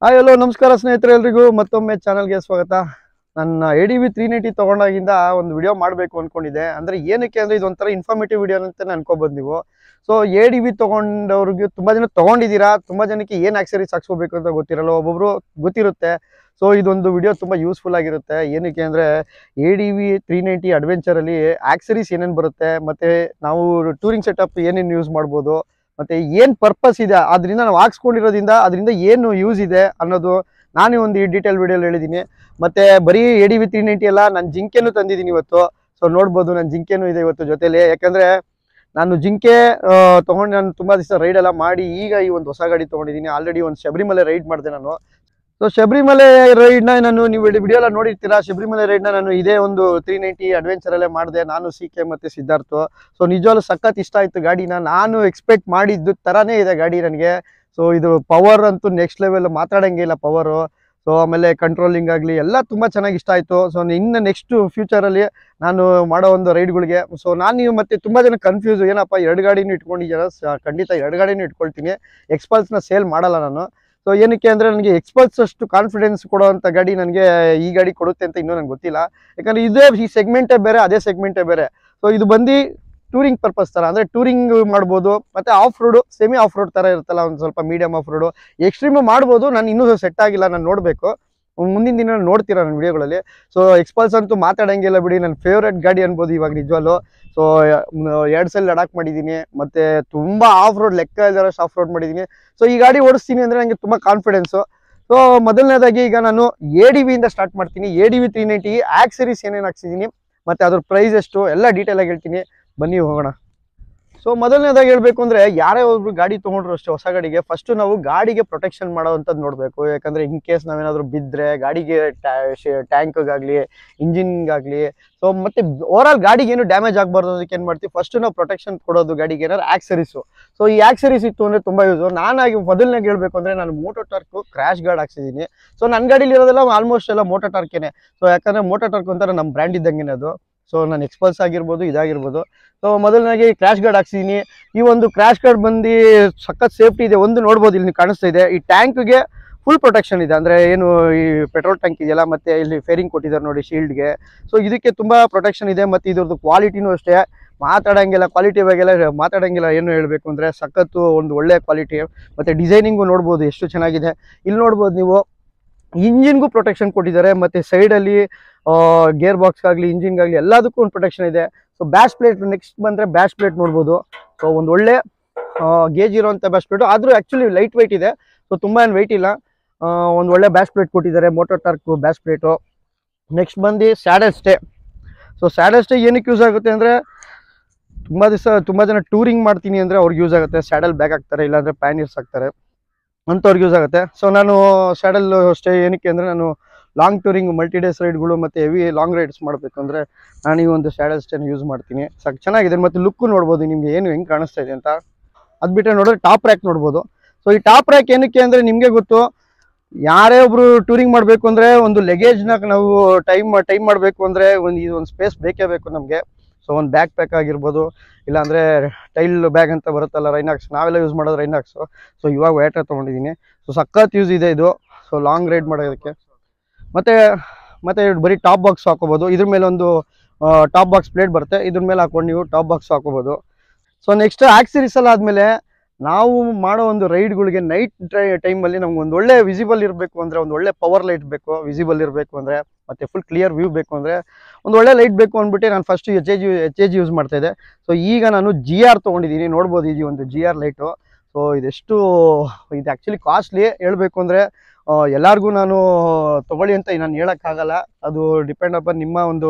Hi hello ನಮಸ್ಕಾರ ಸ್ನೇಹಿತರೆ, ಎಲ್ರಿಗೂ ಮತ್ತೊಮ್ಮೆ ಚಾನಲ್ಗೆ ಸ್ವಾಗತ. ನನ್ನ ADV 390 ತಗೊಂಡಾಗಿಂದ ಒಂದು ವಿಡಿಯೋ ಮಾಡಬೇಕು ಅನ್ಕೊಂಡಿದ್ದೆ. ಅಂದ್ರೆ ಏನಕ್ಕೆ ಅಂದ್ರೆ ಇದೊಂಥರ ಇನ್ಫಾರ್ಮೇಟಿವ್ ವಿಡಿಯೋ ಅಂತ ಅನ್ಕೋಬಹುದು ನೀವು. ಸೊ ADV ತಗೊಂಡವ್ರಿಗೆ ತುಂಬಾ ಜನ ತಗೊಂಡಿದ್ದೀರಾ, ತುಂಬಾ ಜನಕ್ಕೆ ಏನ್ ಆಕ್ಸರೀಸ್ ಹಾಕ್ಸ್ಕೋಬೇಕು ಅಂತ ಗೊತ್ತಿರಲ್ಲ, ಒಬ್ಬೊಬ್ರು ಗೊತ್ತಿರುತ್ತೆ. ಸೊ ಇದೊಂದು ವಿಡಿಯೋ ತುಂಬಾ ಯೂಸ್ಫುಲ್ ಆಗಿರುತ್ತೆ. ಏನಕ್ಕೆ ಅಂದ್ರೆ ADV 390 ಅಡ್ವೆಂಚರ್ ಅಲ್ಲಿ ಆಕ್ಸರೀಸ್ ಏನೇನು ಬರುತ್ತೆ, ಮತ್ತೆ ನಾವು ಟೂರಿಂಗ್ ಸೆಟಪ್ ಏನೇನು ಯೂಸ್ ಮಾಡ್ಬೋದು, ಮತ್ತೆ ಏನ್ ಪರ್ಪಸ್ ಇದೆ, ಅದರಿಂದ ನಾವು ಹಾಕ್ಸ್ಕೊಂಡಿರೋದ್ರಿಂದ ಅದರಿಂದ ಏನು ಯೂಸ್ ಇದೆ ಅನ್ನೋದು ನಾನೇ ಒಂದು ಈ ಡೀಟೇಲ್ ವಿಡಿಯೋಲಿ ಹೇಳಿದ್ದೀನಿ. ಮತ್ತೆ ಬರೀ ADV 390 ಅಲ್ಲ, ನಾನು ಜಿಂಕೆನೂ ತಂದಿದ್ದೀನಿ ಇವತ್ತು. ಸೊ ನೋಡ್ಬೋದು, ನನ್ನ ಜಿಂಕೆನೂ ಇದೆ ಇವತ್ತು ಜೊತೆಲಿ. ಯಾಕಂದ್ರೆ ನಾನು ಜಿಂಕೆ ತಗೊಂಡು ನಾನು ತುಂಬಾ ದಿವಸ ರೈಡ್ ಎಲ್ಲ ಮಾಡಿ ಈಗ ಈ ಒಂದು ಹೊಸ ಗಾಡಿ ತಗೊಂಡಿದ್ದೀನಿ. ಆಲ್ರೆಡಿ ಒಂದು ಶಬರಿಮಲೆ ರೈಡ್ ಮಾಡಿದೆ ನಾನು. ಸೊ ಶಬರಿಮಲೆ ರೈಡ್ನ ನೀವು ವಿಡಿಯೋ ಎಲ್ಲ ನೋಡಿರ್ತೀರಾ. ಶಬರಿಮಲೆ ರೈಡ್ನ ನಾನು ಇದೇ ಒಂದು 390 ಅಡ್ವೆಂಚರ್ ಅಲ್ಲೇ ಮಾಡಿದೆ, ನಾನು CK ಮತ್ತೆ ಸಿದ್ಧಾರ್ಥ್. ಸೊ ನಿಜವಾಗ್ಲೂ ಸಖತ್ ಇಷ್ಟ ಆಯ್ತು ಗಾಡಿನ. ನಾನು ಎಕ್ಸ್ಪೆಕ್ಟ್ ಮಾಡಿದ್ದು ತರಾನೇ ಇದೆ ಗಾಡಿ ನನಗೆ. ಸೊ ಇದು ಪವರ್ ಅಂತೂ ನೆಕ್ಸ್ಟ್ ಲೆವೆಲ್, ಮಾತಾಡಂಗಿಲ್ಲ ಪವರು. ಸೊ ಆಮೇಲೆ ಕಂಟ್ರೋಲಿಂಗ್ ಆಗಲಿ ಎಲ್ಲ ತುಂಬ ಚೆನ್ನಾಗಿ ಇಷ್ಟ ಆಯಿತು. ಸೊ ಇನ್ನು ನೆಕ್ಸ್ಟ್ ಫ್ಯೂಚರಲ್ಲಿ ನಾನು ಮಾಡೋ ಒಂದು ರೈಡ್ಗಳಿಗೆ ನೀವು ಮತ್ತೆ ತುಂಬ ಜನ ಕನ್ಫ್ಯೂಸ್, ಏನಪ್ಪ ಎರಡು ಗಾಡಿನೂ ಇಟ್ಕೊಂಡಿದ್ದೀರ? ಖಂಡಿತ ಎರಡು ಗಾಡಿನೂ ಇಟ್ಕೊಳ್ತೀನಿ. ಎಕ್ಸ್ಪಲ್ಸ್ನ ಸೇಲ್ ಮಾಡಲ್ಲ ನಾನು. ಸೊ ಏನಕ್ಕೆ ಅಂದರೆ ನನಗೆ ಎಕ್ಸ್ಪಲ್ಸ್ ಅಷ್ಟು ಕಾನ್ಫಿಡೆನ್ಸ್ ಕೊಡೋವಂಥ ಗಾಡಿ ನನಗೆ ಈ ಗಾಡಿ ಕೊಡುತ್ತೆ ಅಂತ ಇನ್ನೂ ನನಗೆ ಗೊತ್ತಿಲ್ಲ. ಯಾಕಂದರೆ ಇದೇ ಈ ಸೆಗ್ಮೆಂಟೇ ಬೇರೆ, ಅದೇ ಸೆಗ್ಮೆಂಟೇ ಬೇರೆ. ಸೊ ಇದು ಬಂದು ಟೂರಿಂಗ್ ಪರ್ಪಸ್ ಥರ, ಅಂದರೆ ಟೂರಿಂಗ್ ಮಾಡ್ಬೋದು, ಮತ್ತು of road, semi of road ಥರ ಇರುತ್ತಲ್ಲ, ಒಂದು ಸ್ವಲ್ಪ ಮೀಡಿಯಮ್ ಆಫ್ ರೋಡು, ಎಕ್ಸ್ಟ್ರೀಮು ಮಾಡ್ಬೋದು. ನಾನು ಇನ್ನೂ ಸೆಟ್ ಆಗಿಲ್ಲ, ನಾನು ನೋಡಬೇಕು. ಮುಂದಿನ ದಿನ ನೋಡ್ತೀರಾ ನನ್ನ ವಿಡಿಯೋಗಳಲ್ಲಿ. ಸೊ ಎಕ್ಸ್ಪಲ್ಸ್ ಅಂತೂ ಮಾತಾಡಂಗಿಲ್ಲ ಬಿಡಿ, ನನ್ನ ಫೇವ್ರೆಟ್ ಗಾಡಿ ಅನ್ಬೋದು ಇವಾಗ ನಿಜವಾಗ್ಲೂ. ಸೊ 2 ಸಲ ಲಡಾಖ್ ಮಾಡಿದ್ದೀನಿ, ಮತ್ತು ತುಂಬ ಆಫ್ ರೋಡ್ ಲೆಕ್ಕ ಇಲ್ಲದಷ್ಟು ಆಫ್ ರೋಡ್ ಮಾಡಿದ್ದೀನಿ. ಸೊ ಈ ಗಾಡಿ ಓಡಿಸ್ತೀನಿ ಅಂದರೆ ನನಗೆ ತುಂಬ ಕಾನ್ಫಿಡೆನ್ಸು. ಸೊ ಮೊದಲನೇದಾಗಿ ಈಗ ನಾನು ADV ಇಂದ ಸ್ಟಾರ್ಟ್ ಮಾಡ್ತೀನಿ. ADV 390 ಆಕ್ಸರೀಸ್ ಏನೇನು ಹಾಕ್ಸಿದ್ದೀನಿ, ಮತ್ತು ಅದ್ರ ಪ್ರೈಸ್ ಎಷ್ಟು ಎಲ್ಲ ಡೀಟೇಲಾಗಿ ಹೇಳ್ತೀನಿ. ಬನ್ನಿ ಹೋಗೋಣ. ಸೊ ಮೊದಲನೇದಾಗಿ ಹೇಳ್ಬೇಕು ಅಂದರೆ, ಯಾರೇ ಒಬ್ರು ಗಾಡಿ ತೊಗೊಂಡ್ರು ಅಷ್ಟೇ ಹೊಸ ಗಾಡಿಗೆ, ಫಸ್ಟು ನಾವು ಗಾಡಿಗೆ ಪ್ರೊಟೆಕ್ಷನ್ ಮಾಡೋವಂಥದ್ದು ನೋಡಬೇಕು. ಯಾಕಂದರೆ ಇನ್ ಕೇಸ್ ನಾವೇನಾದರೂ ಬಿದ್ದರೆ ಗಾಡಿಗೆ ಟ್ಯಾಂಕ್ಗಾಗಲಿ ಇಂಜಿನ್ಗಾಗಲಿ, ಸೊ ಮತ್ತು ಓವರಾಲ್ ಗಾಡಿಗೆ ಏನು ಡ್ಯಾಮೇಜ್ ಆಗಬಾರ್ದು ಅದಕ್ಕೆ ಏನು ಮಾಡ್ತೀವಿ, ಫಸ್ಟು ನಾವು ಪ್ರೊಟೆಕ್ಷನ್ ಕೊಡೋದು ಗಾಡಿಗೆ ಏನಾದ್ರು ಆಕ್ಸರೀಸು. ಸೊ ಈ ಆಕ್ಸರೀಸ್ ಇತ್ತು ಅಂದರೆ ತುಂಬ ಯೂಸು. ನಾನಾಗಿ ಮೊದಲನೇಗೆ ಹೇಳ್ಬೇಕು ಅಂದರೆ, ನಾನು ಮೋಟೋ ಟಾರ್ಕು ಕ್ರ್ಯಾಶ್ ಗಾರ್ಡ್ ಹಾಕ್ಸಿದ್ದೀನಿ. ಸೊ ನನ್ನ ಗಾಡೀಲಿ ಇರೋದೆಲ್ಲ ಆಲ್ಮೋಸ್ಟ್ ಎಲ್ಲ ಮೋಟೋ ಟಾರ್ಕೇನೆ. ಸೊ ಯಾಕಂದರೆ ಮೋಟೋ ಟಾರ್ಕ್ ಒಂಥರ ನಮ್ಮ ಬ್ರ್ಯಾಂಡ್ ಇದ್ದಂಗೆ ಅದು. ಸೊ ನಾನು ಎಕ್ಸ್ಪಲ್ಸ್ ಆಗಿರ್ಬೋದು, ಇದಾಗಿರ್ಬೋದು. ಸೊ ಮೊದಲನಾಗಿ ಕ್ರ್ಯಾಶ್ ಗಾರ್ಡ್ ಹಾಕ್ಸಿದ್ದೀನಿ. ಈ ಒಂದು ಕ್ರ್ಯಾಶ್ ಗಾರ್ಡ್ ಬಂದು ಸಖತ್ ಸೇಫ್ಟಿ ಇದೆ. ಒಂದು ನೋಡ್ಬೋದು, ಇಲ್ಲಿ ಕಾಣಿಸ್ತಾ ಇದೆ, ಈ ಟ್ಯಾಂಕ್ಗೆ ಫುಲ್ ಪ್ರೊಟೆಕ್ಷನ್ ಇದೆ. ಅಂದರೆ ಏನು ಈ ಪೆಟ್ರೋಲ್ ಟ್ಯಾಂಕ್ ಇದೆಯಲ್ಲ, ಮತ್ತು ಇಲ್ಲಿ ಫೇರಿಂಗ್ ಕೊಟ್ಟಿದ್ದಾರೆ ನೋಡಿ ಶೀಲ್ಡ್ಗೆ. ಸೊ ಇದಕ್ಕೆ ತುಂಬ ಪ್ರೊಟೆಕ್ಷನ್ ಇದೆ. ಮತ್ತು ಇದ್ರದ್ದು ಕ್ವಾಲಿಟಿನೂ ಅಷ್ಟೇ ಮಾತಾಡಂಗಿಲ್ಲ, ಕ್ವಾಲಿಟಿ ಬಗ್ಗೆಲ್ಲ ಮಾತಾಡಂಗಿಲ್ಲ. ಏನು ಹೇಳಬೇಕು ಅಂದರೆ ಸಖತ್ತು ಒಂದು ಒಳ್ಳೆ ಕ್ವಾಲಿಟಿ. ಮತ್ತು ಡಿಸೈನಿಂಗು ನೋಡ್ಬೋದು ಎಷ್ಟು ಚೆನ್ನಾಗಿದೆ. ಇಲ್ಲಿ ನೋಡ್ಬೋದು ನೀವು, ಇಂಜಿನ್ಗೂ ಪ್ರೊಟೆಕ್ಷನ್ ಕೊಟ್ಟಿದ್ದಾರೆ, ಮತ್ತು ಸೈಡಲ್ಲಿ ಗೇರ್ ಬಾಕ್ಸ್ಗಾಗಲಿ ಇಂಜಿನ್ಗಾಗಲಿ ಎಲ್ಲದಕ್ಕೂ ಒಂದು ಪ್ರೊಟೆಕ್ಷನ್ ಇದೆ. ಸೊ ಬ್ಯಾಶ್ ಪ್ಲೇಟ್, ನೆಕ್ಸ್ಟ್ ಬಂದರೆ ಬ್ಯಾಶ್ ಪ್ಲೇಟ್ ನೋಡ್ಬೋದು. ಸೊ ಒಂದು ಒಳ್ಳೆ ಗೇಜ್ ಇರೋಂಥ ಬ್ಯಾಶ್ ಪ್ಲೇಟು, ಆದರೂ ಆ್ಯಕ್ಚುಲಿ ಲೈಟ್ ವೆಯ್ಟ್ ಇದೆ. ಸೊ ತುಂಬ ಏನು ವೆಯ್ಟ್ ಇಲ್ಲ. ಒಂದು ಒಳ್ಳೆ ಬ್ಯಾಶ್ ಪ್ಲೇಟ್ ಕೊಟ್ಟಿದ್ದಾರೆ, moto torque bash plate. Next ಬಂದು saddle stay. So saddle stay ಏನಕ್ಕೆ ಯೂಸ್ ಆಗುತ್ತೆ ಅಂದರೆ, ತುಂಬ ಜನ ಟೂರಿಂಗ್ ಮಾಡ್ತೀನಿ ಅಂದರೆ ಅವ್ರಿಗೆ ಯೂಸ್ ಆಗುತ್ತೆ. ಸ್ಯಾಡಲ್ ಬ್ಯಾಗ್ ಹಾಕ್ತಾರೆ, ಇಲ್ಲಾಂದರೆ ಪ್ಯಾನಿಯರ್ಸ್ ಹಾಕ್ತಾರೆ, ಅಂಥವ್ರಿಗೆ ಯೂಸ್ ಆಗುತ್ತೆ. ಸೊ ನಾನು ಸ್ಯಾಡಲ್ ಸ್ಟೇ ಏನಕ್ಕೆ ಅಂದರೆ, ನಾನು ಲಾಂಗ್ ಟೂರಿಂಗ್ ಮಲ್ಟಿ ಡೇಸ್ ರೈಡ್ಗಳು ಮತ್ತು ಹೆವಿ ಲಾಂಗ್ ರೈಡ್ಸ್ ಮಾಡಬೇಕು ಅಂದರೆ ನಾನು ಈ ಒಂದು ಸ್ಯಾಡಲ್ ಸ್ಟೇನ ಯೂಸ್ ಮಾಡ್ತೀನಿ. ಚೆನ್ನಾಗಿದೆ. ಮತ್ತು ಲುಕ್ಕು ನೋಡ್ಬೋದು ನಿಮಗೆ ಏನು ಹೆಂಗೆ ಕಾಣಿಸ್ತಾ ಇದೆ ಅಂತ. ಅದು ಬಿಟ್ಟರೆ ನೋಡಿದ್ರೆ ಟಾಪ್ ರ್ಯಾಕ್ ನೋಡ್ಬೋದು. ಸೊ ಈ ಟಾಪ್ ರ್ಯಾಕ್ ಏನಕ್ಕೆ ಅಂದರೆ, ನಿಮಗೆ ಗೊತ್ತು, ಯಾರೇ ಒಬ್ರು ಟೂರಿಂಗ್ ಮಾಡಬೇಕು ಅಂದರೆ ಒಂದು ಲಗೇಜ್ನ ನಾವು ಟೈಮ್ ಮಾಡಬೇಕು ಅಂದರೆ ಒಂದು ಸ್ಪೇಸ್ ಬೇಕೇ ಬೇಕು ನಮಗೆ. ಸೊ ಒಂದು ಬ್ಯಾಕ್ ಪ್ಯಾಕ್ ಆಗಿರ್ಬೋದು, ಇಲ್ಲಾಂದರೆ ಟೈಲ್ ಬ್ಯಾಗ್ ಅಂತ ಬರುತ್ತಲ್ಲ, ರೈನಾಕ್ಸ್, ನಾವೆಲ್ಲ ಯೂಸ್ ಮಾಡೋದು ರೈನಾಕ್ಸು. ಸೊ ಇವಾಗ ವೇಟ್ರ್ ತೊಗೊಂಡಿದ್ದೀನಿ. ಸೊ ಸಖತ್ ಯೂಸ್ ಇದೆ ಇದು, ಸೊ ಲಾಂಗ್ ರೈಡ್ ಮಾಡೋದಕ್ಕೆ. ಮತ್ತು ಬರೀ ಟಾಪ್ ಬಾಕ್ಸ್ ಹಾಕೋಬೋದು. ಇದ್ರ ಮೇಲೆ ಒಂದು ಟಾಪ್ ಬಾಕ್ಸ್ ಪ್ಲೇಟ್ ಬರುತ್ತೆ, ಇದ್ರ ಮೇಲೆ ಹಾಕೊಂಡು ನೀವು ಟಾಪ್ ಬಾಕ್ಸ್ ಹಾಕೋಬೋದು. ಸೊ ನೆಕ್ಸ್ಟ್ ಆಕ್ಸರೀಸ್ ಎಲ್ಲ ಆದಮೇಲೆ, ನಾವು ಮಾಡೋ ಒಂದು ರೈಡ್ಗಳಿಗೆ ನೈಟ್ ಟೈಮಲ್ಲಿ ನಮ್ಗೆ ಒಂದು ಒಳ್ಳೆ ವಿಸಿಬಲ್ ಇರಬೇಕು ಅಂದರೆ, ಒಂದು ಒಳ್ಳೆ ಪವರ್ ಲೈಟ್ ಬೇಕು. ವಿಸಿಬಲ್ ಇರಬೇಕು ಅಂದರೆ, ಮತ್ತು ಫುಲ್ ಕ್ಲಿಯರ್ ವ್ಯೂ ಬೇಕು ಅಂದರೆ ಒಂದು ಒಳ್ಳೆ ಲೈಟ್ ಬೇಕು ಅಂದ್ಬಿಟ್ಟು ನಾನು ಫಸ್ಟು ಎಚ್ ಯೂಸ್ ಮಾಡ್ತಾಯಿದ್ದೆ. ಸೊ ಈಗ ನಾನು GR ತೊಗೊಂಡಿದ್ದೀನಿ. ನೋಡ್ಬೋದು, ಇದು ಒಂದು GR ಲೈಟು. ಸೊ ಇದು ಆ್ಯಕ್ಚುಲಿ ಕಾಸ್ಟ್ಲಿ ಹೇಳಬೇಕು ಅಂದರೆ. ಎಲ್ಲರಿಗೂ ನಾನು ತೊಗೊಳ್ಳಿ ಅಂತ ನಾನು ಹೇಳೋಕ್ಕಾಗಲ್ಲ, ಅದು ಡಿಪೆಂಡ್ ಅಪಾನ್ ನಿಮ್ಮ ಒಂದು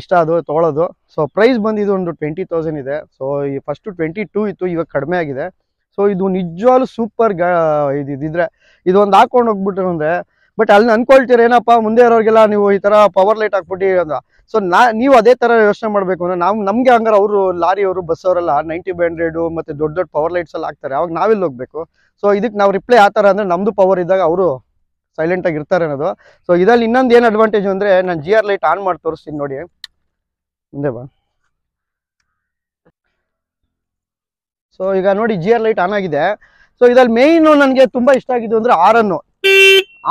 ಇಷ್ಟ ಅದು ತೊಗೊಳ್ಳೋದು. ಸೊ ಪ್ರೈಸ್ ಬಂದಿದ್ದು ಒಂದು 20,000 ಇದೆ. ಸೊ ಈ ಫಸ್ಟು 22 ಇತ್ತು, ಇವಾಗ ಕಡಿಮೆ ಆಗಿದೆ. ಸೊ ಇದು ನಿಜವಾಗ್ಲೂ ಸೂಪರ್ ಇದಿದ್ರೆ ಇದೊಂದು ಹಾಕೊಂಡು ಹೋಗ್ಬಿಟ್ರು ಅಂದರೆ, ಬಟ್ ಅಲ್ಲಿ ಅನ್ಕೊಳ್ತೀರ ಏನಪ್ಪ ಮುಂದೆ ಇರೋರಿಗೆಲ್ಲ ನೀವು ಈ ಥರ ಪವರ್ ಲೈಟ್ ಹಾಕ್ಬಿಟ್ಟು ಅಂತ. ಸೊ ನೀವು ಅದೇ ಥರ ಯೋಚನೆ ಮಾಡಬೇಕು ಅಂದರೆ, ನಮಗೆ ಹಂಗಾರೆ ಅವರು ಲಾರಿಯವರು ಬಸ್ಸವರೆಲ್ಲ 90/100 ಮತ್ತು ದೊಡ್ಡ ಪವರ್ ಲೈಟ್ಸ್ ಎಲ್ಲ ಹಾಕ್ತಾರೆ. ಅವಾಗ ನಾವೆಲ್ಲಿ ಹೋಗ್ಬೇಕು? ಸೊ ಇದಕ್ಕೆ ನಾವು ರಿಪ್ಲೈ ಆ ಥರ ಅಂದರೆ, ನಮ್ಮದು ಪವರ್ ಇದ್ದಾಗ ಅವರು ಸೈಲೆಂಟಾಗಿ ಇರ್ತಾರೆ ಅನ್ನೋದು. ಸೊ ಇದರಲ್ಲಿ ಇನ್ನೊಂದು ಏನು ಅಡ್ವಾಂಟೇಜ್ ಅಂದರೆ, ನಾನು GR ಲೈಟ್ ಆನ್ ಮಾಡಿ ತೋರಿಸ್ತೀನಿ ನೋಡಿ, ಮುಂದೆ ಬಾ. ಸೊ ಈಗ ನೋಡಿ GR ಲೈಟ್ ಆನ್ ಆಗಿದೆ. ಸೊ ಇದ್ರಲ್ಲಿ ಮೇಯ್ನು ನನಗೆ ತುಂಬ ಇಷ್ಟ ಆಗಿದ್ದು ಅಂದರೆ ಆರನ್ನು.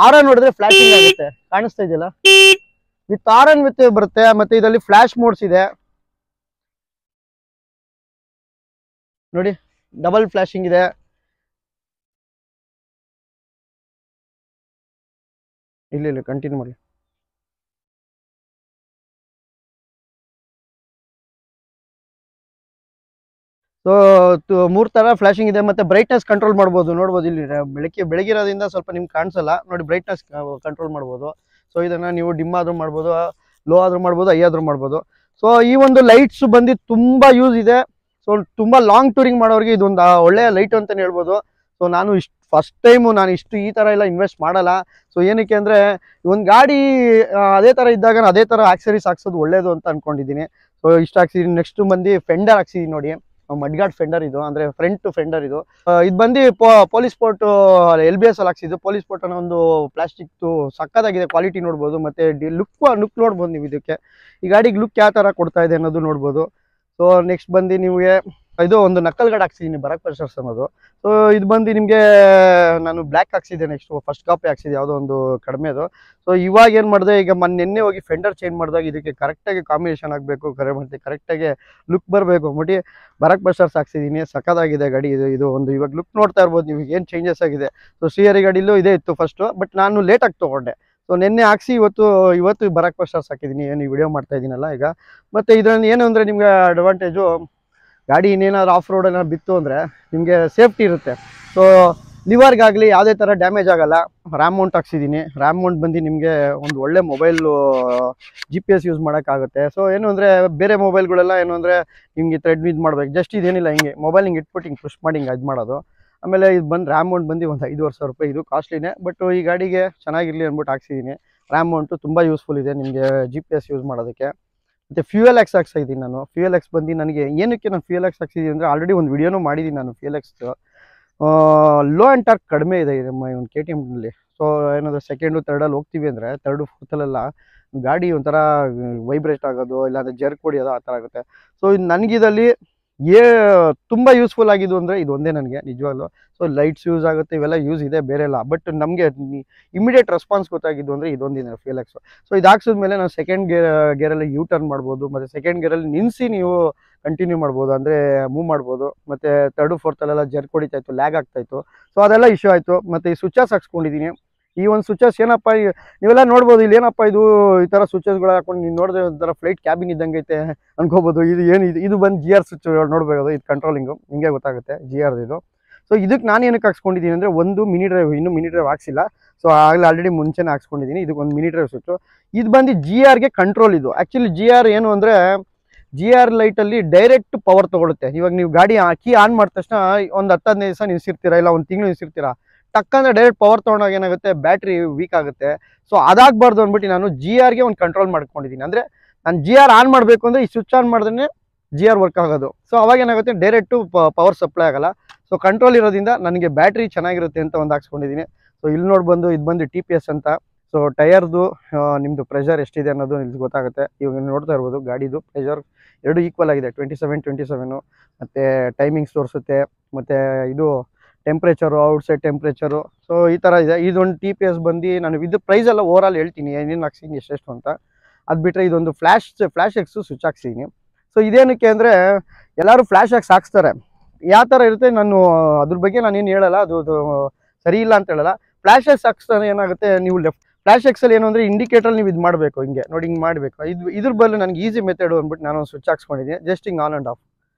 ಆರನ್ ನೋಡಿದ್ರೆ ಫ್ಲಾಶಿಂಗ್ ಆಗುತ್ತೆ, ಕಾಣಿಸ್ತಾ ಇದೆಯಲ್ಲ, ವಿತ್ ಆರನ್ ವಿತ್ ಬರುತ್ತೆ. ಮತ್ತೆ ಇದರಲ್ಲಿ ಫ್ಲಾಶ್ ಮೋಡ್ಸ್ ಇದೆ ನೋಡಿ, ಡಬಲ್ ಫ್ಲಾಶಿಂಗ್ ಇದೆ. ಇಲ್ಲ ಕಂಟಿನ್ಯೂ ಮಾಡಿ. ಸೊ 3 ತರ ಫ್ಲಾಶಿಂಗ್ ಇದೆ. ಮತ್ತೆ ಬ್ರೈಟ್ನೆಸ್ ಕಂಟ್ರೋಲ್ ಮಾಡ್ಬೋದು, ನೋಡ್ಬೋದು ಇಲ್ಲಿ ಬೆಳಗಿರೋದ್ರಿಂದ ಸ್ವಲ್ಪ ನಿಮ್ಗೆ ಕಾಣಿಸಲ್ಲ ನೋಡಿ, ಬ್ರೈಟ್ನೆಸ್ ಕಂಟ್ರೋಲ್ ಮಾಡ್ಬೋದು. ಸೊ ಇದನ್ನ ನೀವು ಡಿಮ್ ಆದ್ರೂ ಮಾಡ್ಬೋದು, ಲೋ ಆದ್ರೂ ಮಾಡ್ಬೋದು, ಹೈ ಆದ್ರೂ ಮಾಡ್ಬೋದು. ಸೊ ಈ ಒಂದು ಲೈಟ್ಸ್ ಬಂದು ತುಂಬಾ ಯೂಸ್ ಇದೆ. ಸೊ ತುಂಬಾ ಲಾಂಗ್ ಟೂರಿಂಗ್ ಮಾಡೋರಿಗೆ ಇದೊಂದು ಒಳ್ಳೆಯ ಲೈಟ್ ಅಂತಾನೆ ಹೇಳ್ಬೋದು. ಸೊ ನಾನು ಫಸ್ಟ್ ಟೈಮು ನಾನು ಈ ತರ ಎಲ್ಲ ಇನ್ವೆಸ್ಟ್ ಮಾಡಲ್ಲ. ಸೊ ಏನಕ್ಕೆ ಅಂದ್ರೆ ಒಂದು ಗಾಡಿ ಅದೇ ತರ ಇದ್ದಾಗ ಅದೇ ತರ ಆಕ್ಸರೀಸ್ ಹಾಕ್ಸೋದು ಒಳ್ಳೇದು ಅಂತ ಅನ್ಕೊಂಡಿದ್ದೀನಿ. ಸೊ ಇಷ್ಟ ಹಾಕ್ಸಿದೀನಿ. ನೆಕ್ಸ್ಟ್ ಬಂದು ಫೆಂಡರ್ ಹಾಕ್ಸಿದೀನಿ ನೋಡಿ, ಮಡ್ಗಾರ್ಡ್ ಫೆಂಡರ್ ಇದು, ಅಂದ್ರೆ ಫ್ರಂಟ್ ಫೆಂಡರ್ ಇದು. ಇದು ಬಂದು ಪೊಲೀಸ್ ಸ್ಪೋರ್ಟ್ LBS ಅಲ್ಲಿ ಹಾಕ್ಸಿದ್ದು. ಪೊಲೀಸ್ ಸ್ಪೋರ್ಟ್ ಅನ್ನೋ ಒಂದು ಪ್ಲಾಸ್ಟಿಕ್ ಸಕ್ಕದಾಗಿದೆ, ಕ್ವಾಲಿಟಿ ನೋಡ್ಬೋದು. ಮತ್ತೆ ಲುಕ್ ನೋಡ್ಬೋದು ನೀವು ಇದಕ್ಕೆ, ಈ ಗಾಡಿಗೆ ಲುಕ್ ಯಾವ ತರ ಕೊಡ್ತಾ ಇದೆ ಅನ್ನೋದು ನೋಡ್ಬೋದು. ಸೊ ನೆಕ್ಸ್ಟ್ ಬಂದು ನಿಮಗೆ ಇದು ಒಂದು ನಕ್ಕಲ್ ಗಾರ್ಡ್ ಹಾಕ್ಸಿದ್ದೀನಿ, ಬರಕ್ ಪರ್ಸರ್ಸ್ ಅನ್ನೋದು. ಸೊ ಇದು ಬಂದು ನಿಮಗೆ ನಾನು ಬ್ಲ್ಯಾಕ್ ಹಾಕ್ಸಿದ್ದೆ, ನೆಕ್ಸ್ಟ್ ಫಸ್ಟ್ ಕಾಪಿ ಹಾಕ್ಸಿದ್ದೆ ಯಾವುದೋ ಒಂದು ಕಡಿಮೆದು. ಸೊ ಇವಾಗ ಏನು ಮಾಡಿದೆ, ಈಗ ನಿನ್ನೆ ಹೋಗಿ ಫೆಂಡರ್ ಚೇಂಜ್ ಮಾಡಿದಾಗ ಇದಕ್ಕೆ ಕರೆಕ್ಟಾಗಿ ಕಾಂಬಿನೇಷನ್ ಆಗಬೇಕು, ಮತ್ತೆ ಕರೆಕ್ಟಾಗಿ ಲುಕ್ ಬರಬೇಕು ಮುಡಿ ಬರಕ್ ಪರ್ಸರ್ಸ್ ಹಾಕ್ಸಿದ್ದೀನಿ. ಸಕ್ಕದಾಗಿದೆ ಗಾಡಿ ಇದು ಒಂದು ಇವಾಗ ಲುಕ್ ನೋಡ್ತಾ ಇರ್ಬೋದು ನೀವು ಏನು ಚೇಂಜಸ್ ಆಗಿದೆ. ಸೊ ಶ್ರೀಹರಿ ಗಾಡಿಲೂ ಇದೇ ಇತ್ತು ಫಸ್ಟು, ಬಟ್ ನಾನು ಲೇಟಾಗಿ ತೊಗೊಂಡೆ. ಸೊ ನಿನ್ನೆ ಹಾಕ್ಸಿ ಇವತ್ತು ಬರಕ್ ಪರ್ಸರ್ಸ್ ಹಾಕಿದ್ದೀನಿ, ಏನು ಈ ವಿಡಿಯೋ ಮಾಡ್ತಾ ಇದ್ದೀನಲ್ಲ ಈಗ. ಮತ್ತು ಇದರಲ್ಲಿ ಏನು ಅಂದರೆ ನಿಮ್ಗೆ ಅಡ್ವಾಂಟೇಜು, ಗಾಡಿ ಇನ್ನೇನಾದ್ರು ಆಫ್ ರೋಡ್ ಏನಾದ್ರು ಬಿತ್ತು ಅಂದರೆ ನಿಮಗೆ ಸೇಫ್ಟಿ ಇರುತ್ತೆ. ಸೊ ಲಿವರ್ಗಾಗಲಿ ಯಾವುದೇ ಥರ ಡ್ಯಾಮೇಜ್ ಆಗಲ್ಲ. ರ್ಯಾಮ್ ಮೌಂಟ್ ಹಾಕ್ಸಿದ್ದೀನಿ. ರ್ಯಾಮ್ ಮೌಂಟ್ ಬಂದು ನಿಮಗೆ ಒಂದು ಒಳ್ಳೆ ಮೊಬೈಲು GPS ಯೂಸ್ ಮಾಡೋಕ್ಕಾಗುತ್ತೆ. ಸೊ ಏನು ಅಂದರೆ ಬೇರೆ ಮೊಬೈಲ್ಗಳೆಲ್ಲ ಏನು ಅಂದರೆ ನಿಮಗೆ ಥ್ರೆಡ್ ಇದು ಮಾಡ್ಬೇಕು, ಜಸ್ಟ್ ಇದೇನಿಲ್ಲ, ಹಿಂಗೆ ಮೊಬೈಲ್ ಹಿಂಗೆ ಇಟ್ಬಿಟ್ಟು ಹಿಂಗೆ ಪುಷ್ ಮಾಡಿ ಹಿಂಗೆ ಇದು ಮಾಡೋದು. ಆಮೇಲೆ ಇದು ಬಂದು ರ್ಯಾಮ್ ಮೌಂಟ್ ಬಂದು ಒಂದು 5,500 ರೂಪಾಯಿ, ಇದು ಕಾಸ್ಟ್ಲಿನೇ, ಬಟ್ ಈ ಗಾಡಿಗೆ ಚೆನ್ನಾಗಿರಲಿ ಅಂದ್ಬಿಟ್ಟು ಹಾಕ್ಸಿದ್ದೀನಿ. ರ್ಯಾಮ್ ಮೌಂಟು ತುಂಬ ಯೂಸ್ಫುಲ್ ಇದೆ ನಿಮಗೆ GPS ಯೂಸ್ ಮಾಡೋದಕ್ಕೆ. ಮತ್ತು ಫ್ಯೂಯಲ್ ಎಕ್ಸ್ ಹಾಕ್ಸಿದ್ದೀನಿ ನಾನು. ಫ್ಯೂಯಲ್ ಎಕ್ಸ್ ಬಂದು ನನಗೆ ಏನಕ್ಕೆ ನಾನು ಫ್ಯೂಯಲ್ ಎಕ್ಸ್ ಹಾಕ್ಸಿದ್ದೀನಿ ಅಂದರೆ ಆಲ್ರೆಡಿ ಒಂದು ವಿಡಿಯೋನೂ ಮಾಡಿದ್ದೀನಿ ನಾನು. Fuel X low and torque ಕಡಿಮೆ ಇದೆ ನಮ್ಮ ಒಂದು KTMನಲ್ಲಿ. ಸೊ ಏನಾದರೂ ಸೆಕೆಂಡು ಥರ್ಡಲ್ಲಿ ಹೋಗ್ತೀವಿ ಅಂದರೆ ಥರ್ಡು ಫೋರ್ತಲ್ಲೆಲ್ಲ ಗಾಡಿ ಒಂಥರ ವೈಬ್ರೇಟ್ ಆಗೋದು, ಇಲ್ಲಾಂದರೆ ಜರ್ಕ್ ಹೊಡಿಯೋದು ಆ ಥರ ಆಗುತ್ತೆ. ಸೊ ನನಗಿದಲ್ಲಿ ತುಂಬ ಯೂಸ್ಫುಲ್ ಆಗಿದ್ದು ಅಂದರೆ ಇದು ಒಂದೇ ನನಗೆ ನಿಜವಾಗ್ಲೂ. ಸೊ ಲೈಟ್ಸ್ ಯೂಸ್ ಆಗುತ್ತೆ, ಇವೆಲ್ಲ ಯೂಸ್ ಇದೆ, ಬೇರೆ ಎಲ್ಲ. ಬಟ್ ನಮಗೆ ಇಮಿಡಿಯೇಟ್ ರೆಸ್ಪಾನ್ಸ್ ಗೊತ್ತಾಗಿದ್ದು ಅಂದರೆ ಇದೊಂದಿದೆ ಫ್ಯೂಯಲ್ ಎಕ್ಸು. ಸೊ ಇದು ಹಾಕ್ಸಿದ್ಮೇಲೆ ನಾವು ಸೆಕೆಂಡ್ ಗೇರಲ್ಲಿ ಟರ್ನ್ ಮಾಡ್ಬೋದು, ಮತ್ತು ಸೆಕೆಂಡ್ ಗೇರಲ್ಲಿ ನಿಲ್ಲಿಸಿ ನೀವು ಕಂಟಿನ್ಯೂ ಮಾಡ್ಬೋದು, ಅಂದರೆ ಮೂವ್ ಮಾಡ್ಬೋದು. ಮತ್ತು ಥರ್ಡು ಫೋರ್ತಲ್ಲೆಲ್ಲ ಜರ್ಕ್ ಹೊಡಿತಾಯಿತ್ತು, ಲ್ಯಾಗ್ ಆಗ್ತಾಯಿತ್ತು. ಸೊ ಅದೆಲ್ಲ ಇಶ್ಯೂ ಆಯಿತು. ಮತ್ತು ಈ ಸ್ವಿಚಸ್ ಹಾಕ್ಸ್ಕೊಂಡಿದ್ದೀನಿ. ಈ ಒಂದು ಸ್ವಿಚಸ್ ಏನಪ್ಪ ನೀವೆಲ್ಲ ನೋಡ್ಬೋದು, ಇಲ್ಲಿ ಏನಪ್ಪ ಇದು ಈ ಥರ ಸ್ವಿಚಸ್ಗಳು ಹಾಕೊಂಡು ನೀವು ನೋಡಿದ್ರೆ ಒಂಥರ ಫ್ಲೈಟ್ ಕ್ಯಾಬಿನ್ ಇದ್ದಂಗೆ ಐತೆ ಅನ್ಕೋಬೋದು. ಇದು ಬಂದು GR ಸ್ವಿಚ್ ನೋಡ್ಬೋದು, ಇದು ಕಂಟ್ರೋಲಿಂಗು ನಿಮಗೆ ಗೊತ್ತಾಗುತ್ತೆ GR ಇದು. ಸೊ ಇದಕ್ಕೆ ನಾನು ಏನಕ್ಕೆ ಹಾಕ್ಸ್ಕೊಂಡಿದ್ದೀನಿ ಅಂದರೆ ಒಂದು ಮಿನಿ ಡ್ರೈವ್, ಇನ್ನೂ ಮಿನಿ ಡ್ರೈವ್ ಹಾಕ್ಸಿಲ್ಲ. ಸೊ ಆಗಲೇ ಆಲ್ರೆಡಿ ಮುಂಚೆನೇ ಹಾಕ್ಸ್ಕೊಂಡಿದ್ದೀನಿ. ಇದಕ್ಕೆ ಒಂದು ಮಿನಿ ಡ್ರೈವ್ ಸ್ವಿಚ್ಚು. ಇದು ಬಂದು GRಗೆ ಕಂಟ್ರೋಲ್. ಇದು ಆ್ಯಕ್ಚುಲಿ GR ಏನು ಅಂದರೆ GR ಲೈಟಲ್ಲಿ ಡೈರೆಕ್ಟ್ ಪವರ್ ತೊಗೊಳುತ್ತೆ. ಇವಾಗ ನೀವು ಗಾಡಿ ಕೀ ಆನ್ ಮಾಡಿದ ತಕ್ಷಣ ಒಂದು 10-15 ದಿವಸ ನಿಲ್ಸಿರ್ತೀರಾ, ಇಲ್ಲ ಒಂದು ತಿಂಗಳು ನಿಲ್ಸಿರ್ತೀರಾ, ಟಕ್ಕಂದ್ರೆ ಡೈರೆಕ್ಟ್ ಪವರ್ ತೊಗೊಂಡಾಗ ಏನಾಗುತ್ತೆ, ಬ್ಯಾಟ್ರಿ ವೀಕ್ ಆಗುತ್ತೆ. ಸೊ ಅದಾಗಬಾರ್ದು ಅಂದ್ಬಿಟ್ಟು ನಾನು GRಗೆ ಒಂದು ಕಂಟ್ರೋಲ್ ಮಾಡ್ಕೊಂಡಿದ್ದೀನಿ. ಅಂದರೆ ನಾನು GR ಆನ್ ಮಾಡಬೇಕು ಅಂದರೆ ಈ ಸ್ವಿಚ್ ಆನ್ ಮಾಡಿದ್ರೆ GR ವರ್ಕ್ ಆಗೋದು. ಸೊ ಅವಾಗ ಏನಾಗುತ್ತೆ, ಡೈರೆಕ್ಟು ಪವರ್ ಸಪ್ಲೈ ಆಗಲ್ಲ. ಸೊ ಕಂಟ್ರೋಲ್ ಇರೋದ್ರಿಂದ ನನಗೆ ಬ್ಯಾಟ್ರಿ ಚೆನ್ನಾಗಿರುತ್ತೆ ಅಂತ ಒಂದು ಹಾಕ್ಸ್ಕೊಂಡಿದ್ದೀನಿ. ಸೊ ಇಲ್ಲಿ ನೋಡ್ಬಂದು ಇದು ಬಂದು TPS ಅಂತ. ಸೊ ಟಯರ್ದು ನಿಮ್ಮದು ಪ್ರೆಷರ್ ಎಷ್ಟಿದೆ ಅನ್ನೋದು ಇಲ್ಲಿ ಗೊತ್ತಾಗುತ್ತೆ. ಇವಾಗ ನೋಡ್ತಾ ಇರ್ಬೋದು ಗಾಡಿದು ಪ್ರೆಷರ್ ಎರಡು ಈಕ್ವಲ್ ಆಗಿದೆ, 27 ಮತ್ತು ಟೈಮಿಂಗ್ಸ್ ತೋರಿಸುತ್ತೆ. ಮತ್ತು ಇದು ಟೆಂಪ್ರೇಚರು, ಔಟ್ಸೈಡ್ ಟೆಂಪ್ರೇಚರು. ಸೊ ಈ ಥರ ಇದೆ. ಇದೊಂದು TPS ಬಂದು ನಾನು ಇದು ಪ್ರೈಸ್ ಎಲ್ಲ ಓವರ್ ಆಲ್ ಹೇಳ್ತೀನಿ, ಏನೇನು ಹಾಕ್ಸಿದ್ದೀನಿ ಎಷ್ಟೆಷ್ಟು ಅಂತ. ಅದು ಬಿಟ್ಟರೆ ಇದೊಂದು ಫ್ಲ್ಯಾಶ್ ಎಕ್ಸು ಸ್ವಿಚ್ ಹಾಕ್ಸಿದ್ದೀನಿ. ಸೊ ಇದೇನಕ್ಕೆ ಅಂದರೆ ಎಲ್ಲರೂ ಫ್ಲ್ಯಾಶ್ ಎಕ್ಸ್ ಹಾಕ್ಸ್ತಾರೆ, ಯಾವ ಥರ ಇರುತ್ತೆ ನಾನು ಅದ್ರ ಬಗ್ಗೆ ನಾನೇನು ಹೇಳಲ್ಲ, ಅದು ಸರಿ ಇಲ್ಲ ಅಂತ ಹೇಳಲ್ಲ. ಫ್ಲ್ಯಾಶ್ ಎಕ್ಸ್ ಹಾಕ್ಸ್ತಾನೆ ಏನಾಗುತ್ತೆ, ನೀವು ಫ್ಲ್ಯಾಶ್ ಎಕ್ಸಲ್ಲಿ ಏನು ಅಂದರೆ ಇಂಡಿಕೇಟರ್ ನೀವು ಇದು ಮಾಡಬೇಕು, ಹಿಂಗೆ ನೋಡಿ ಹಿಂಗೆ ಮಾಡಬೇಕು. ಇದ್ರ ಬದಲು ನನಗೆ ಈಸಿ ಮೆಥಡು ಅಂದ್ಬಿಟ್ಟು ನಾನು ಒಂದು ಸ್ವಿಚ್ ಹಾಕ್ಸ್ಕೊಂಡಿದ್ದೀನಿ. ಜಸ್ಟ್ ಹಿಂಗೆ ಆನ್ ಆ್ಯಂಡ್ ಆಫ್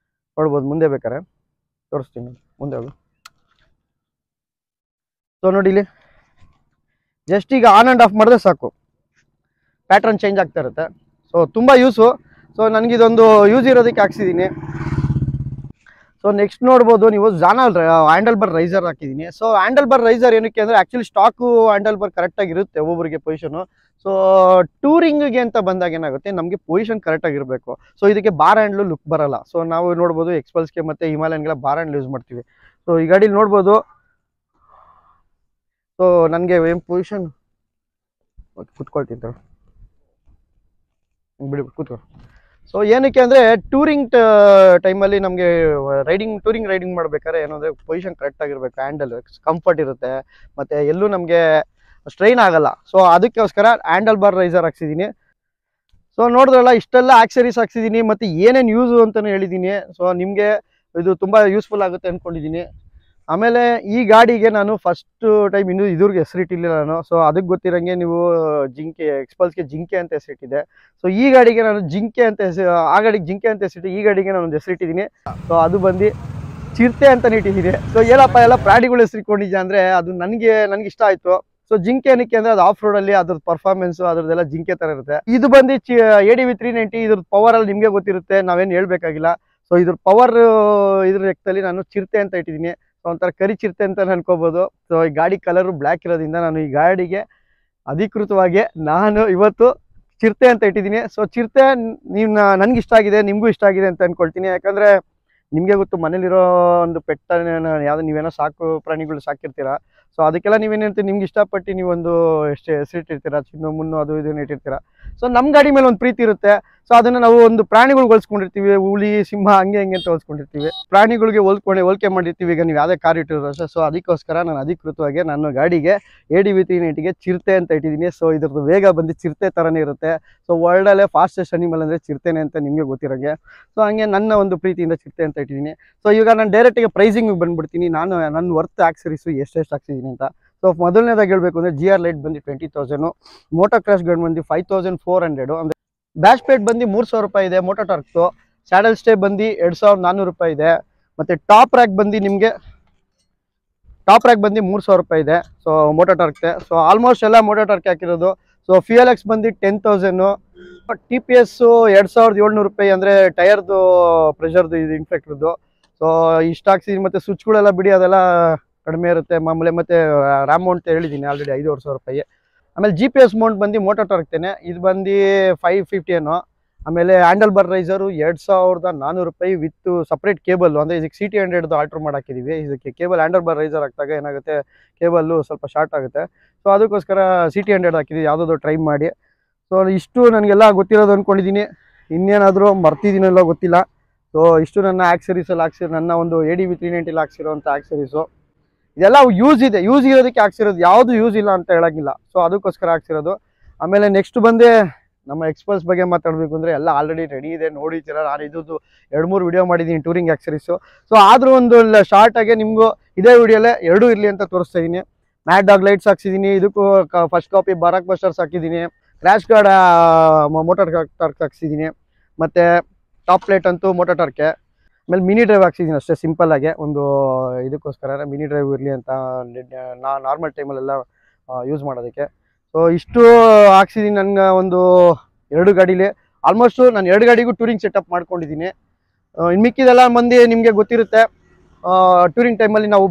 ನೋಡ್ಬೋದು. ಮುಂದೆ ಬೇಕಾರೆ ತೋರಿಸ್ತೀನಿ, ಮುಂದೆ ಹೋಗು. ಸೊ ನೋಡಿ ಇಲ್ಲಿ ಜಸ್ಟ್ ಈಗ ಆನ್ ಆ್ಯಂಡ್ ಆಫ್ ಮಾಡಿದ್ರೆ ಸಾಕು, ಪ್ಯಾಟ್ರನ್ ಚೇಂಜ್ ಆಗ್ತಾ ಇರುತ್ತೆ. ಸೊ ತುಂಬ ಯೂಸು. ಸೊ ನನಗಿದೊಂದು ಯೂಸ್ ಇರೋದಕ್ಕೆ ಹಾಕ್ಸಿದ್ದೀನಿ. ಸೊ ನೆಕ್ಸ್ಟ್ ನೋಡ್ಬೋದು ನೀವು ಹ್ಯಾಂಡಲ್ ಬಾರ್ ರೈಸರ್ ಹಾಕಿದ್ದೀನಿ. ಸೊ ಹ್ಯಾಂಡಲ್ ಬಾರ್ ರೈಸರ್ ಏನಕ್ಕೆ ಅಂದರೆ ಆ್ಯಕ್ಚುಲಿ ಸ್ಟಾಕು ಹ್ಯಾಂಡಲ್ ಬಾರ್ ಕರೆಕ್ಟಾಗಿರುತ್ತೆ ಒಬ್ಬೊಬ್ಬರಿಗೆ ಪೊಸಿಷನು. ಸೊ ಟೂರಿಂಗಿಗೆ ಅಂತ ಬಂದಾಗ ಏನಾಗುತ್ತೆ, ನಮಗೆ ಪೊಸಿಷನ್ ಕರೆಕ್ಟಾಗಿರಬೇಕು. ಸೊ ಇದಕ್ಕೆ ಬಾರ್ ಹ್ಯಾಂಡ್ಲು ಲುಕ್ ಬರಲ್ಲ. ಸೊ ನಾವು ನೋಡ್ಬೋದು ಎಕ್ಸ್ಪಲ್ಸ್ಗೆ ಮತ್ತು ಹಿಮಾಲಯನ್ಗೆಲ್ಲ ಬಾರ್ ಹ್ಯಾಂಡ್ಲ್ ಯೂಸ್ ಮಾಡ್ತೀವಿ. ಸೊ ಈ ಗಾಡೀಲಿ ನೋಡ್ಬೋದು. ಸೊ ನನಗೆ ಏನು ಪೊಸಿಷನ್ ಕುತ್ಕೊಳ್ತೀನಿ ಬಿಡಿ, ಕೂತ್ಕೊ. ಸೊ ಏನಕ್ಕೆ ಅಂದರೆ ಟೂರಿಂಗ್ ಟೈಮಲ್ಲಿ ನಮಗೆ ಟೂರಿಂಗ್ ರೈಡಿಂಗ್ ಮಾಡ್ಬೇಕಾದ್ರೆ ಏನು ಅಂದರೆ ಪೊಸಿಷನ್ ಕರೆಕ್ಟಾಗಿರ್ಬೇಕು, ಹ್ಯಾಂಡಲ್ ಕಂಫರ್ಟ್ ಇರುತ್ತೆ. ಮತ್ತು ಎಲ್ಲೂ ನಮಗೆ ಸ್ಟ್ರೈನ್ ಆಗಲ್ಲ. ಸೊ ಅದಕ್ಕೋಸ್ಕರ ಹ್ಯಾಂಡಲ್ ಬಾರ್ ರೈಸರ್ ಹಾಕ್ಸಿದ್ದೀನಿ. ಸೊ ನೋಡಿದ್ರಲ್ಲ, ಇಷ್ಟೆಲ್ಲ ಆಕ್ಸರೀಸ್ ಹಾಕ್ಸಿದ್ದೀನಿ ಮತ್ತು ಏನೇನು ಯೂಸು ಅಂತಲೂ ಹೇಳಿದ್ದೀನಿ. ಸೊ ನಿಮಗೆ ಇದು ತುಂಬ ಯೂಸ್ಫುಲ್ ಆಗುತ್ತೆ ಅಂದ್ಕೊಂಡಿದ್ದೀನಿ. ಆಮೇಲೆ ಈ ಗಾಡಿಗೆ ನಾನು ಫಸ್ಟ್ ಟೈಮ್ ಇನ್ನೂ ಇದ್ರಿಗೆ ಹೆಸರಿಟ್ಟಿಲ್ಲ ನಾನು. ಸೊ ಅದಕ್ಕೆ ಗೊತ್ತಿರೋಂಗೆ ನೀವು ಜಿಂಕೆ ಎಕ್ಸ್ಪಲ್ಸ್ಗೆ ಜಿಂಕೆ ಅಂತ ಹೆಸರಿಟ್ಟಿದೆ. ಸೊ ಈ ಗಾಡಿಗೆ ನಾನು ಜಿಂಕೆ ಅಂತ ಆ ಗಾಡಿಗೆ ಜಿಂಕೆ ಅಂತ ಹೆಸರಿಟ್ಟು ಈ ಗಾಡಿಗೆ ನಾನು ಒಂದು ಹೆಸರಿಟ್ಟಿದ್ದೀನಿ. ಸೊ ಅದು ಬಂದು ಚಿರತೆ ಅಂತಲೇ ಇಟ್ಟಿದ್ದೀನಿ. ಸೊ ಏನಪ್ಪ ಎಲ್ಲ ಪ್ರಾಣಿಗಳು ಹೆಸರಿಕೊಂಡಿದ್ದೆ ಅಂದರೆ ಅದು ನನಗೆ ಇಷ್ಟ ಆಯಿತು. ಸೊ ಜಿಂಕೆ ಏನಕ್ಕೆ ಅಂದರೆ ಅದು ಆಫ್ ರೋಡಲ್ಲಿ ಅದ್ರದ್ದು ಪರ್ಫಾರ್ಮೆನ್ಸು ಅದ್ರದ್ದೆಲ್ಲ ಜಿಂಕೆ ಥರ ಇರುತ್ತೆ. ಇದು ಬಂದು ADV 390 ಇದ್ರದ್ದು ಪವರಲ್ಲಿ ನಿಮಗೆ ಗೊತ್ತಿರುತ್ತೆ, ನಾವೇನು ಹೇಳ್ಬೇಕಾಗಿಲ್ಲ. ಸೊ ಇದ್ರ ಪವರ್ ಇದ್ರ ಲೆಕ್ಕದಲ್ಲಿ ನಾನು ಚಿರತೆ ಅಂತ ಇಟ್ಟಿದ್ದೀನಿ. ಸೊ ಒಂಥರ ಕರಿ ಚಿರತೆ ಅಂತ ಅನ್ಕೋಬೋದು. ಸೊ ಈ ಗಾಡಿ ಕಲರು ಬ್ಲ್ಯಾಕ್ ಇರೋದ್ರಿಂದ ನಾನು ಈ ಗಾಡಿಗೆ ಅಧಿಕೃತವಾಗಿ ನಾನು ಇವತ್ತು ಚಿರತೆ ಅಂತ ಇಟ್ಟಿದ್ದೀನಿ. ಸೊ ಚಿರತೆ ನನಗೆ ಇಷ್ಟ ಆಗಿದೆ, ನಿಮಗೂ ಇಷ್ಟ ಆಗಿದೆ ಅಂತ ಅಂದ್ಕೊಳ್ತೀನಿ. ಯಾಕಂದರೆ ನಿಮಗೆ ಗೊತ್ತು, ಮನೇಲಿರೋ ಒಂದು ಪೆಟ್ಟನ್ನು ಯಾವುದೋ ನೀವೇನೋ ಸಾಕು ಪ್ರಾಣಿಗಳು ಸಾಕಿರ್ತೀರ. ಸೊ ಅದಕ್ಕೆಲ್ಲ ನೀವೇನಿರ್ತೀರಿ, ನಿಮ್ಗೆ ಇಷ್ಟಪಟ್ಟು ನೀವೊಂದು ಎಷ್ಟು ಹೆಸರಿಟ್ಟಿರ್ತೀರ, ಚಿನ್ನು ಮುನ್ನು ಅದು ಇದನ್ನು ಇಟ್ಟಿರ್ತೀರ. ಸೊ ನಮ್ಮ ಗಾಡಿ ಮೇಲೆ ಒಂದು ಪ್ರೀತಿ ಇರುತ್ತೆ. ಸೊ ಅದನ್ನು ನಾವು ಒಂದು ಪ್ರಾಣಿಗಳು ಹೋಲಿಸ್ಕೊಂಡಿರ್ತೀವಿ, ಹುಲಿ ಸಿಂಹ ಹಂಗೆ ಅಂತ ಹೋಲಿಸ್ಕೊಂಡಿರ್ತೀವಿ, ಪ್ರಾಣಿಗಳಿಗೆ ಹೋಲಿಕೆ ಮಾಡಿರ್ತೀವಿ. ಈಗ ನೀವು ಯಾವುದೇ ಕಾರ್ ಇಟ್ಟಿರೋ ಅಷ್ಟೇ. ಸೊ ಅದಕ್ಕೋಸ್ಕರ ನಾನು ಅಧಿಕೃತವಾಗಿ ನನ್ನ ಗಾಡಿಗೆ ADV 390ಗೆ ಚಿರತೆ ಅಂತ ಇಟ್ಟಿದ್ದೀನಿ. ಸೊ ಇದ್ರದ್ದು ವೇಗ ಬಂದು ಚಿರತೆ ಥರನೇ ಇರುತ್ತೆ. ಸೊ ವರ್ಲ್ಡಲ್ಲೇ ಫಾಸ್ಟೆಸ್ಟ್ ಅನಿಮಲ್ ಅಂದರೆ ಚಿರತೆನೆ ಅಂತ ನಿಮಗೆ ಗೊತ್ತಿರೋಂಗೆ. ಸೊ ಹಂಗೆ ನನ್ನ ಒಂದು ಪ್ರೀತಿಯಿಂದ ಚಿರತೆ ಅಂತ ಇಟ್ಟಿದ್ದೀನಿ. ಸೊ ಈಗ ನಾನು ಡೈರೆಕ್ಟಿಗೆ ಪ್ರೈಸಿಂಗ್ ಬಂದುಬಿಡ್ತೀನಿ, ನಾನು ನನ್ನ ವರ್ತ್ ಆಕ್ಸರೀಸು ಎಷ್ಟೆಷ್ಟು ಹಾಕ್ಸಿದ್ದೀನಿ ಅಂತ. ಸೊ ಮೊದಲನೇದಾಗಿ ಹೇಳಬೇಕು ಅಂದರೆ GR ಲೈಟ್ ಬಂದು 20,000, ಮೋಟೋ ಕ್ರಾಶ್ ಗನ್ ಬಂದು 5,400, ಅಂದರೆ ಬ್ಯಾಶ್ ಪ್ಲೇಟ್ ಬಂದು 3,000 ರೂಪಾಯಿ ಇದೆ ಮೋಟೋ ಟಾರ್ಕ್ದು. ಸ್ಯಾಡಲ್ ಸ್ಟೇ ಬಂದು 2,400 ರೂಪಾಯಿ ಇದೆ. ಮತ್ತು ಟಾಪ್ ರ್ಯಾಕ್ ಬಂದು ನಿಮಗೆ 3,000 ರೂಪಾಯಿ ಇದೆ. ಸೊ ಮೋಟೋ ಟಾರ್ಕ್ಗೆ ಸೊ ಆಲ್ಮೋಸ್ಟ್ ಎಲ್ಲ ಮೋಟೋ ಟಾರ್ಕ್ ಹಾಕಿರೋದು. ಸೊ FLX ಬಂದು 10,000, TPS 2,700 ರೂಪಾಯಿ, ಅಂದರೆ ಟೈರ್ದು ಪ್ರೆಷರ್ದು ಇದು ಇನ್ಫೆಕ್ಟ್ರದ್ದು. ಸೊ ಇಷ್ಟು ಹಾಕ್ಸಿದ್ದೀನಿ. ಮತ್ತು ಸ್ವಿಚ್ಗಳೆಲ್ಲ ಬಿಡಿ ಅದೆಲ್ಲ ಕಡಿಮೆ ಇರುತ್ತೆ ಮಾಮೂಲಿ. ಮತ್ತು ರ್ಯಾಮ್ ಮೌಂಟ್ ಹೇಳಿದ್ದೀನಿ ಆಲ್ರೆಡಿ 5,500 ರೂಪಾಯಿ. ಆಮೇಲೆ GPS ಮೌಂಟ್ ಬಂದು ಮೋಟೋ ಟಾರ್ಕ್ತೇನೆ, ಇದು ಬಂದು 550 ಏನೋ. ಆಮೇಲೆ ಹ್ಯಾಂಡಲ್ ಬಾರ್ ರೈಸರು 2,400 ರೂಪಾಯಿ ವಿತ್ ಸಪ್ರೇಟ್ ಕೇಬಲ್. ಅಂದರೆ ಇದಕ್ಕೆ CT100 ಆಲ್ಟ್ರ್ ಮಾಡಿ ಹಾಕಿದ್ದೀವಿ. ಇದಕ್ಕೆ ಕೇಬಲ್ ಹ್ಯಾಂಡಲ್ ಬಾರ್ ರೈಸರ್ ಹಾಕಿದಾಗ ಏನಾಗುತ್ತೆ, ಕೇಬಲ್ಲು ಸ್ವಲ್ಪ ಶಾರ್ಟ್ ಆಗುತ್ತೆ. ಸೊ ಅದಕ್ಕೋಸ್ಕರ CT100 ಹಾಕಿದ್ದೀವಿ, ಯಾವುದಾದ್ರು ಟ್ರೈ ಮಾಡಿ. ಸೊ ಇಷ್ಟು ನನಗೆಲ್ಲ ಗೊತ್ತಿರೋದು ಅಂದ್ಕೊಂಡಿದ್ದೀನಿ. ಇನ್ನೇನಾದರೂ ಮರ್ತಿದ್ದೀನಲ್ಲ ಗೊತ್ತಿಲ್ಲ. ಸೊ ಇಷ್ಟು ನನ್ನ ಆಕ್ಸರೀಸಲ್ಲಿ ಹಾಕ್ಸಿರೋ, ನನ್ನ ಒಂದು ADV 390 ಹಾಕ್ಸಿರೋಂಥ ಆಕ್ಸರೀಸು ಇದೆಲ್ಲ ಯೂಸ್ ಇರೋದಕ್ಕೆ ಹಾಕ್ಸಿರೋದು, ಯಾವುದು ಯೂಸ್ ಇಲ್ಲ ಅಂತ ಹೇಳೋಂಗಿಲ್ಲ. ಸೊ ಅದಕ್ಕೋಸ್ಕರ ಹಾಕ್ಸಿರೋದು. ಆಮೇಲೆ ನೆಕ್ಸ್ಟ್ ಬಂದೆ ನಮ್ಮ ಎಕ್ಸ್ಪಲ್ಸ್ ಬಗ್ಗೆ ಮಾತಾಡಬೇಕು ಅಂದರೆ ಎಲ್ಲ ಆಲ್ರೆಡಿ ರೆಡಿ ಇದೆ, ನೋಡಿದ್ದೀರ. ನಾನು ಇದ್ದು 2-3 ವಿಡಿಯೋ ಮಾಡಿದ್ದೀನಿ ಟೂರಿಂಗ್ ಆಕ್ಸರೀಸು. ಸೊ ಆದರೂ ಒಂದು ಶಾರ್ಟಾಗಿ ನಿಮಗೂ ಇದೇ ವಿಡಿಯೋಲ್ಲೇ ಎರಡೂ ಇರಲಿ ಅಂತ ತೋರಿಸ್ತಾ ಇದ್ದೀನಿ. ಮ್ಯಾಡ್ ಡಾಗ್ ಲೈಟ್ಸ್ ಹಾಕ್ಸಿದ್ದೀನಿ, ಇದಕ್ಕೂ ಫಸ್ಟ್ ಕಾಪಿ ಬರಾಕ್ ಬಸ್ಟರ್ಸ್ ಹಾಕಿದ್ದೀನಿ, ಕ್ರ್ಯಾಶ್ ಗಾರ್ಡ್ ಮೋಟರ್ ಟಾರ್ಕ್ ಹಾಕ್ಸಿದ್ದೀನಿ, ಮತ್ತು ಟಾಪ್ ಪ್ಲೇಟ್ ಅಂತೂ ಮೋಟೋ ಟಾರ್ಕೆ. ಆಮೇಲೆ ಮಿನಿ ಡ್ರೈವ್ ಹಾಕ್ಸಿದ್ದೀನಿ ಅಷ್ಟೇ ಸಿಂಪಲ್ಲಾಗಿ, ಒಂದು ಇದಕ್ಕೋಸ್ಕರ ಮಿನಿ ಡ್ರೈವ್ ಇರಲಿ ಅಂತ ನಾರ್ಮಲ್ ಟೈಮಲ್ಲೆಲ್ಲ ಯೂಸ್ ಮಾಡೋದಕ್ಕೆ. ಸೊ ಇಷ್ಟು ಹಾಕ್ಸಿದ್ದೀನಿ ನನ್ನ ಒಂದು 2 ಗಾಡೀಲಿ. ಆಲ್ಮೋಸ್ಟು ನಾನು 2 ಗಾಡಿಗೂ ಟೂರಿಂಗ್ ಸೆಟಪ್ ಮಾಡ್ಕೊಂಡಿದ್ದೀನಿ. ಇನ್ನು ಮಿಕ್ಕಿದೆಲ್ಲ ಮಂದಿ ನಿಮಗೆ ಗೊತ್ತಿರುತ್ತೆ. ಟೂರಿಂಗ್ ಟೈಮಲ್ಲಿ ನಾವು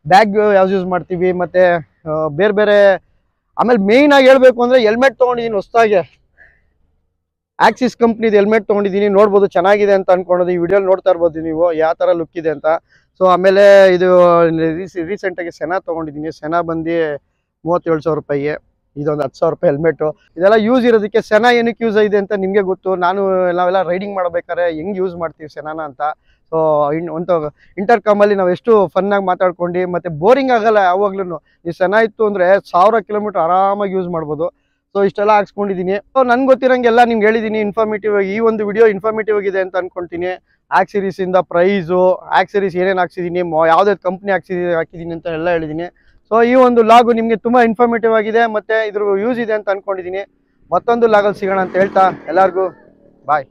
ಬ್ಯಾಗ್ ಯಾವ್ದು ಯೂಸ್ ಮಾಡ್ತೀವಿ, ಮತ್ತು ಬೇರೆ ಬೇರೆ. ಆಮೇಲೆ ಮೇಯ್ನಾಗಿ ಹೇಳಬೇಕು ಅಂದರೆ ಹೆಲ್ಮೆಟ್ ತೊಗೊಂಡಿದ್ದೀನಿ ಹೊಸದಾಗೆ, ಆಕ್ಸಿಸ್ ಕಂಪ್ನಿದು ಹೆಲ್ಮೆಟ್ ತೊಗೊಂಡಿದ್ದೀನಿ. ನೋಡ್ಬೋದು ಚೆನ್ನಾಗಿದೆ ಅಂತ ಅಂದ್ಕೊಳ್ಳೋದು. ಈ ವಿಡಿಯೋಲಿ ನೋಡ್ತಾ ಇರ್ಬೋದು ನೀವು ಯಾವ ಥರ ಲುಕ್ ಇದೆ ಅಂತ. ಸೊ ಆಮೇಲೆ ಇದು ರೀಸೆಂಟಾಗಿ ಸೆನಾ ತೊಗೊಂಡಿದ್ದೀನಿ. ಸೆನಾ ಬಂದು 37,000 ರೂಪಾಯಿ, ಇದೊಂದು 10,000 ರೂಪಾಯಿ ಹೆಲ್ಮೆಟು. ಇದೆಲ್ಲ ಯೂಸ್ ಇರೋದಕ್ಕೆ. ಸೆನಾ ಏನಕ್ಕೆ ಯೂಸ್ ಇದೆ ಅಂತ ನಿಮಗೆ ಗೊತ್ತು. ನಾವೆಲ್ಲ ರೈಡಿಂಗ್ ಮಾಡ್ಬೇಕಾದ್ರೆ ಹೆಂಗೆ ಯೂಸ್ ಮಾಡ್ತೀವಿ ಸೆನಾನ ಅಂತ. ಸೊ ಒಂದು ಇಂಟರ್ಕಾಮಲ್ಲಿ ನಾವು ಎಷ್ಟು ಫನ್ನಾಗಿ ಮಾತಾಡ್ಕೊಂಡು, ಮತ್ತು ಬೋರಿಂಗ್ ಆಗಲ್ಲ ಯಾವಾಗ್ಲೂ. ಈ ಸೆನಾ ಇತ್ತು ಅಂದರೆ 1000 ಕಿಲೋಮೀಟ್ರ್ ಆರಾಮಾಗಿ ಯೂಸ್ ಮಾಡ್ಬೋದು. ಸೊ ಇಷ್ಟೆಲ್ಲ ಹಾಕ್ಸ್ಕೊಂಡಿದ್ದೀನಿ. ಸೊ ನನ್ಗೆ ಗೊತ್ತಿರೋಂಗೆಲ್ಲ ನಿಮ್ಗೆ ಹೇಳಿದ್ದೀನಿ ಇನ್ಫಾರ್ಮೇಟಿವ್ ಆಗಿ. ಈ ಒಂದು ವಿಡಿಯೋ ಇನ್ಫಾರ್ಮೇಟಿವ್ ಆಗಿದೆ ಅಂತ ಅನ್ಕೊಳ್ತೀನಿ. ಆಕ್ಸರೀಸಿಂದ ಪ್ರೈಸು, ಆಕ್ಸರೀಸ್ ಏನೇನು ಹಾಕ್ಸಿದ್ದೀನಿ, ಯಾವುದಾದ್ರು ಕಂಪ್ನಿ ಹಾಕಿದ್ದೀನಿ ಅಂತ ಎಲ್ಲ ಹೇಳಿದ್ದೀನಿ. ಸೊ ಈ ಒಂದು ಲಾಗು ನಿಮಗೆ ತುಂಬ ಇನ್ಫಾರ್ಮೇಟಿವ್ ಆಗಿದೆ, ಮತ್ತು ಇದ್ರ ಯೂಸ್ ಇದೆ ಅಂತ ಅಂದ್ಕೊಂಡಿದ್ದೀನಿ. ಮತ್ತೊಂದು ಲಾಗಲ್ಲಿ ಸಿಗೋಣ ಅಂತ ಹೇಳ್ತಾ ಎಲ್ಲರಿಗೂ ಬಾಯ್.